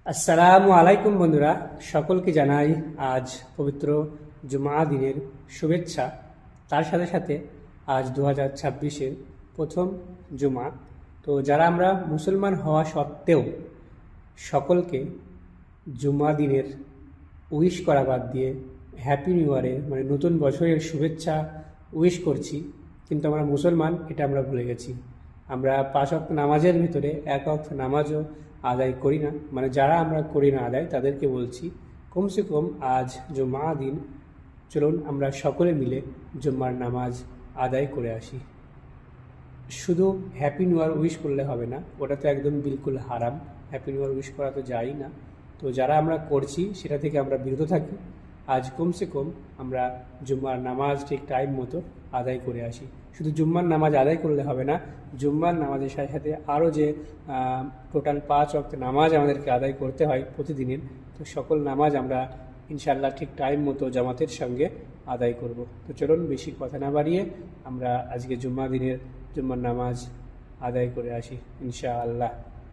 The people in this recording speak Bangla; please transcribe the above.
আসসালামু আলাইকুম বন্ধুরা, সকলকে জানাই আজ পবিত্র জুমা দিনের শুভেচ্ছা। তার সাথে সাথে আজ 2026-এর প্রথম জুমা। তো যারা আমরা মুসলমান হওয়া সত্ত্বেও সকলকে জুমা দিনের উইশ করা বাদ দিয়ে হ্যাপি নিউ ইয়ারের মানে নতুন বছরের শুভেচ্ছা উইশ করছি, কিন্তু আমরা মুসলমান এটা আমরা ভুলে গেছি। আমরা 5 ওয়াক্ত নামাজের ভিতরে 1 ওয়াক্ত নামাজও আদায় করি না, মানে যারা আমরা করি না আদায় তাদেরকে বলছি কমসে কম আজ জুমা দিন চলুন আমরা সকলে মিলে জুম্মার নামাজ আদায় করে আসি। শুধু হ্যাপি নিউ ইয়ার উইশ করলে হবে না, ওটা তো একদম বিলকুল হারাম। হ্যাপি নিউ ইয়ার উইশ করা তো যাই না। তো যারা আমরা করছি সেটা থেকে আমরা বিরত থাকি। আজ কমসে কম আমরা জুম্মার নামাজ ঠিক টাইম মতো আদায় করে আসি। শুধু জুম্মার নামাজ আদায় করলে হবে না, জুম্মার নামাজের সাথে সাথে আরও যে টোটাল 5 ওয়াক্ত নামাজ আমাদেরকে আদায় করতে হয় প্রতিদিনের, তো সকল নামাজ আমরা ইনশাআল্লাহ ঠিক টাইম মতো জামাতের সঙ্গে আদায় করব। তো চলুন বেশি কথা না বাড়িয়ে আমরা আজকে জুম্মা দিনের জুম্মার নামাজ আদায় করে আসি ইনশাআল্লাহ।